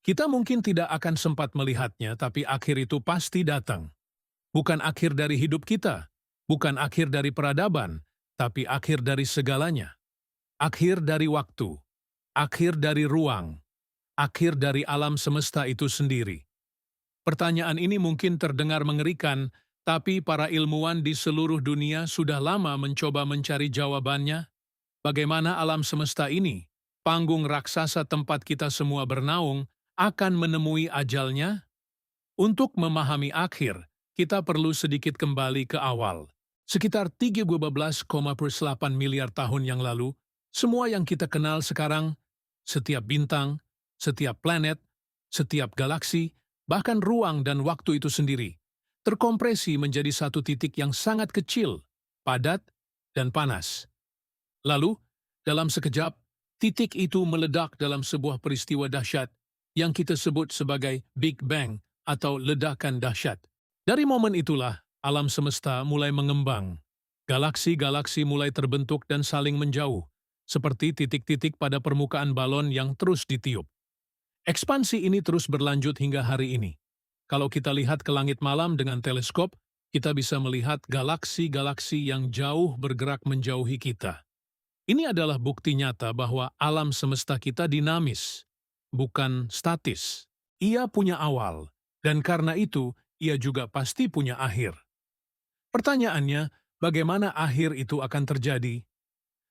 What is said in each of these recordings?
Kita mungkin tidak akan sempat melihatnya, tapi akhir itu pasti datang. Bukan akhir dari hidup kita, bukan akhir dari peradaban, tapi akhir dari segalanya. Akhir dari waktu, akhir dari ruang, akhir dari alam semesta itu sendiri. Pertanyaan ini mungkin terdengar mengerikan, tapi para ilmuwan di seluruh dunia sudah lama mencoba mencari jawabannya. Bagaimana alam semesta ini, panggung raksasa tempat kita semua bernaung, akan menemui ajalnya? Untuk memahami akhir, kita perlu sedikit kembali ke awal. Sekitar 13,8 miliar tahun yang lalu, semua yang kita kenal sekarang, setiap bintang, setiap planet, setiap galaksi, bahkan ruang dan waktu itu sendiri, terkompresi menjadi satu titik yang sangat kecil, padat, dan panas. Lalu, dalam sekejap, titik itu meledak dalam sebuah peristiwa dahsyat yang kita sebut sebagai Big Bang atau ledakan dahsyat. Dari momen itulah, alam semesta mulai mengembang. Galaksi-galaksi mulai terbentuk dan saling menjauh, seperti titik-titik pada permukaan balon yang terus ditiup. Ekspansi ini terus berlanjut hingga hari ini. Kalau kita lihat ke langit malam dengan teleskop, kita bisa melihat galaksi-galaksi yang jauh bergerak menjauhi kita. Ini adalah bukti nyata bahwa alam semesta kita dinamis, bukan statis. Ia punya awal, dan karena itu, ia juga pasti punya akhir. Pertanyaannya, bagaimana akhir itu akan terjadi?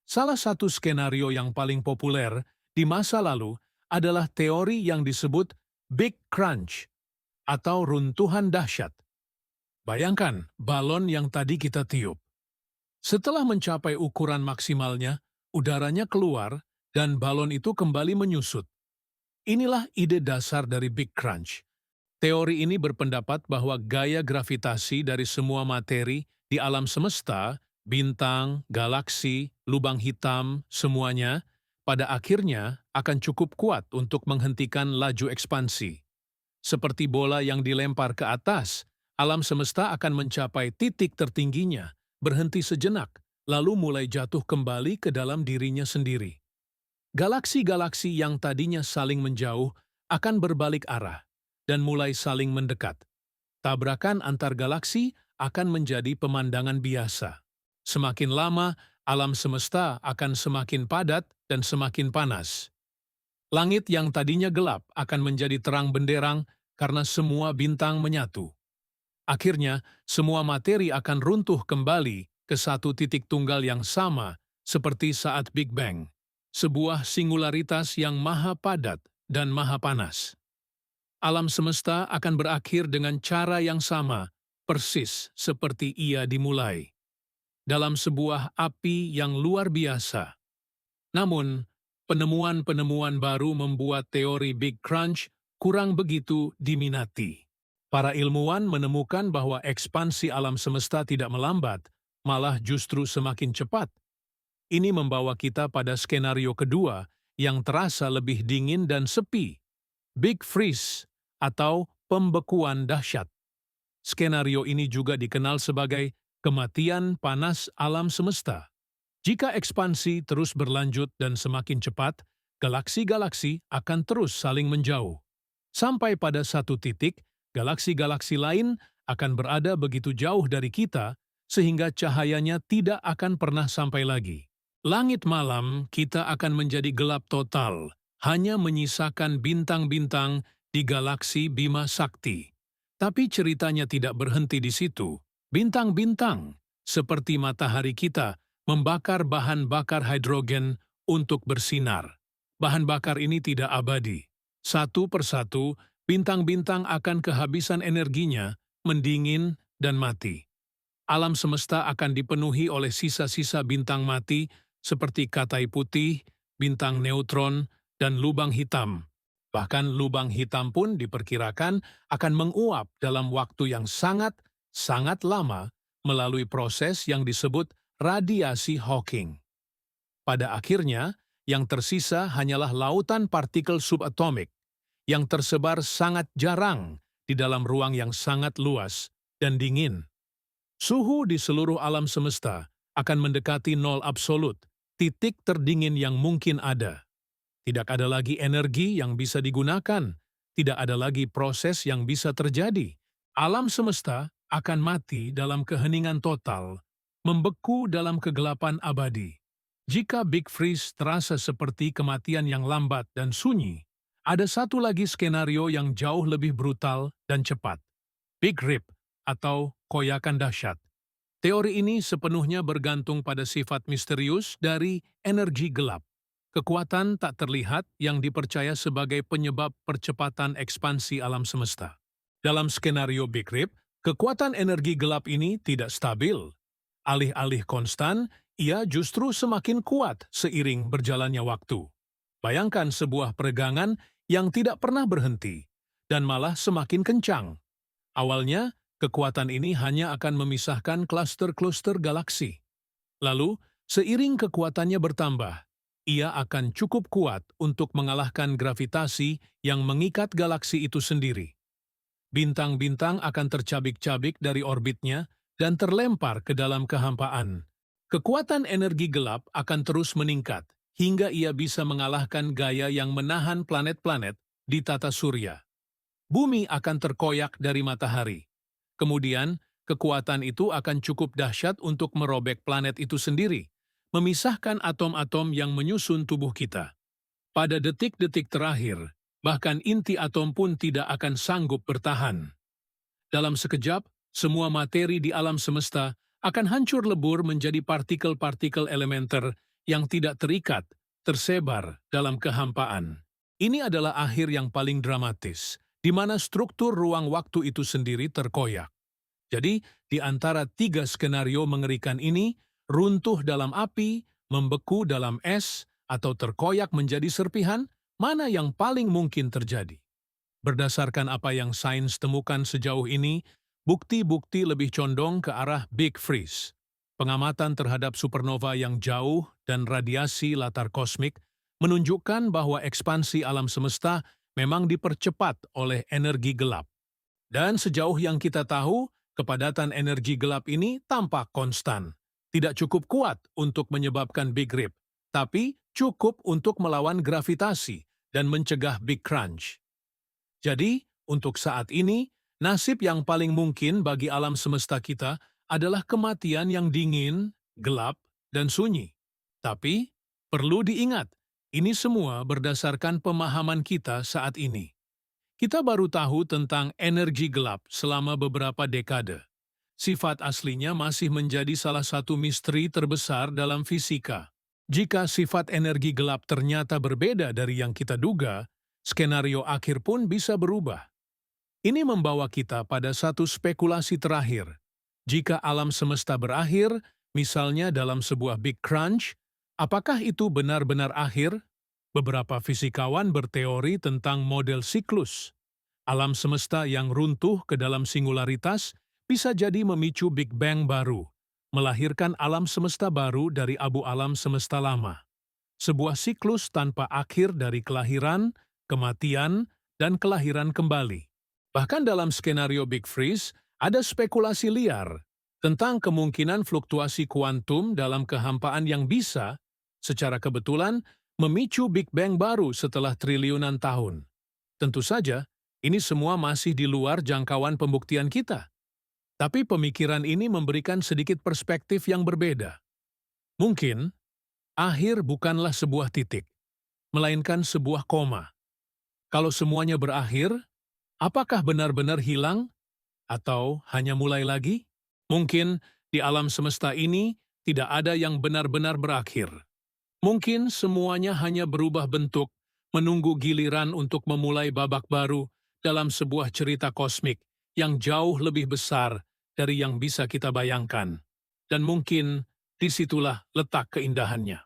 Salah satu skenario yang paling populer di masa lalu adalah teori yang disebut Big Crunch atau runtuhan dahsyat. Bayangkan balon yang tadi kita tiup. Setelah mencapai ukuran maksimalnya, udaranya keluar dan balon itu kembali menyusut. Inilah ide dasar dari Big Crunch. Teori ini berpendapat bahwa gaya gravitasi dari semua materi di alam semesta, bintang, galaksi, lubang hitam, semuanya, pada akhirnya akan cukup kuat untuk menghentikan laju ekspansi. Seperti bola yang dilempar ke atas, alam semesta akan mencapai titik tertingginya, berhenti sejenak, lalu mulai jatuh kembali ke dalam dirinya sendiri. Galaksi-galaksi yang tadinya saling menjauh akan berbalik arah dan mulai saling mendekat. Tabrakan antar galaksi akan menjadi pemandangan biasa. Semakin lama, alam semesta akan semakin padat dan semakin panas. Langit yang tadinya gelap akan menjadi terang benderang karena semua bintang menyatu. Akhirnya, semua materi akan runtuh kembali ke satu titik tunggal yang sama seperti saat Big Bang, sebuah singularitas yang maha padat dan maha panas. Alam semesta akan berakhir dengan cara yang sama, persis seperti ia dimulai, dalam sebuah api yang luar biasa. Namun, penemuan-penemuan baru membuat teori Big Crunch kurang begitu diminati. Para ilmuwan menemukan bahwa ekspansi alam semesta tidak melambat, malah justru semakin cepat. Ini membawa kita pada skenario kedua yang terasa lebih dingin dan sepi, Big Freeze atau pembekuan dahsyat. Skenario ini juga dikenal sebagai kematian panas alam semesta. Jika ekspansi terus berlanjut dan semakin cepat, galaksi-galaksi akan terus saling menjauh. Sampai pada satu titik, galaksi-galaksi lain akan berada begitu jauh dari kita sehingga cahayanya tidak akan pernah sampai lagi. Langit malam kita akan menjadi gelap total, hanya menyisakan bintang-bintang di galaksi Bima Sakti. Tapi ceritanya tidak berhenti di situ. Bintang-bintang, seperti matahari kita, membakar bahan bakar hidrogen untuk bersinar. Bahan bakar ini tidak abadi. Satu persatu, bintang-bintang akan kehabisan energinya, mendingin, dan mati. Alam semesta akan dipenuhi oleh sisa-sisa bintang mati seperti katai putih, bintang neutron, dan lubang hitam. Bahkan lubang hitam pun diperkirakan akan menguap dalam waktu yang sangat lama melalui proses yang disebut radiasi Hawking. Pada akhirnya, yang tersisa hanyalah lautan partikel subatomik yang tersebar sangat jarang di dalam ruang yang sangat luas dan dingin. Suhu di seluruh alam semesta akan mendekati nol absolut, titik terdingin yang mungkin ada. Tidak ada lagi energi yang bisa digunakan, tidak ada lagi proses yang bisa terjadi. Alam semesta akan mati dalam keheningan total, membeku dalam kegelapan abadi. Jika Big Freeze terasa seperti kematian yang lambat dan sunyi, ada satu lagi skenario yang jauh lebih brutal dan cepat. Big Rip atau koyakan dahsyat. Teori ini sepenuhnya bergantung pada sifat misterius dari energi gelap. Kekuatan tak terlihat yang dipercaya sebagai penyebab percepatan ekspansi alam semesta. Dalam skenario Big Rip, kekuatan energi gelap ini tidak stabil. Alih-alih konstan, ia justru semakin kuat seiring berjalannya waktu. Bayangkan sebuah peregangan yang tidak pernah berhenti, dan malah semakin kencang. Awalnya, kekuatan ini hanya akan memisahkan kluster-kluster galaksi. Lalu, seiring kekuatannya bertambah, ia akan cukup kuat untuk mengalahkan gravitasi yang mengikat galaksi itu sendiri. Bintang-bintang akan tercabik-cabik dari orbitnya dan terlempar ke dalam kehampaan. Kekuatan energi gelap akan terus meningkat hingga ia bisa mengalahkan gaya yang menahan planet-planet di tata surya. Bumi akan terkoyak dari matahari. Kemudian, kekuatan itu akan cukup dahsyat untuk merobek planet itu sendiri, memisahkan atom-atom yang menyusun tubuh kita. Pada detik-detik terakhir, bahkan inti atom pun tidak akan sanggup bertahan. Dalam sekejap, semua materi di alam semesta akan hancur lebur menjadi partikel-partikel elementer yang tidak terikat, tersebar dalam kehampaan. Ini adalah akhir yang paling dramatis, di mana struktur ruang waktu itu sendiri terkoyak. Jadi, di antara tiga skenario mengerikan ini, runtuh dalam api, membeku dalam es, atau terkoyak menjadi serpihan, mana yang paling mungkin terjadi? Berdasarkan apa yang sains temukan sejauh ini, bukti-bukti lebih condong ke arah Big Freeze. Pengamatan terhadap supernova yang jauh dan radiasi latar kosmik menunjukkan bahwa ekspansi alam semesta memang dipercepat oleh energi gelap. Dan sejauh yang kita tahu, kepadatan energi gelap ini tampak konstan. Tidak cukup kuat untuk menyebabkan Big Rip, tapi cukup untuk melawan gravitasi dan mencegah Big Crunch. Jadi, untuk saat ini, nasib yang paling mungkin bagi alam semesta kita adalah kematian yang dingin, gelap, dan sunyi. Tapi, perlu diingat, ini semua berdasarkan pemahaman kita saat ini. Kita baru tahu tentang energi gelap selama beberapa dekade. Sifat aslinya masih menjadi salah satu misteri terbesar dalam fisika. Jika sifat energi gelap ternyata berbeda dari yang kita duga, skenario akhir pun bisa berubah. Ini membawa kita pada satu spekulasi terakhir. Jika alam semesta berakhir, misalnya dalam sebuah Big Crunch, apakah itu benar-benar akhir? Beberapa fisikawan berteori tentang model siklus. Alam semesta yang runtuh ke dalam singularitas bisa jadi memicu Big Bang baru, melahirkan alam semesta baru dari abu alam semesta lama. Sebuah siklus tanpa akhir dari kelahiran, kematian, dan kelahiran kembali. Bahkan dalam skenario Big Freeze, ada spekulasi liar tentang kemungkinan fluktuasi kuantum dalam kehampaan yang bisa, secara kebetulan, memicu Big Bang baru setelah triliunan tahun. Tentu saja, ini semua masih di luar jangkauan pembuktian kita. Tapi pemikiran ini memberikan sedikit perspektif yang berbeda. Mungkin, akhir bukanlah sebuah titik, melainkan sebuah koma. Kalau semuanya berakhir, apakah benar-benar hilang? Atau hanya mulai lagi? Mungkin di alam semesta ini tidak ada yang benar-benar berakhir. Mungkin semuanya hanya berubah bentuk, menunggu giliran untuk memulai babak baru dalam sebuah cerita kosmik yang jauh lebih besar dari yang bisa kita bayangkan. Dan mungkin disitulah letak keindahannya.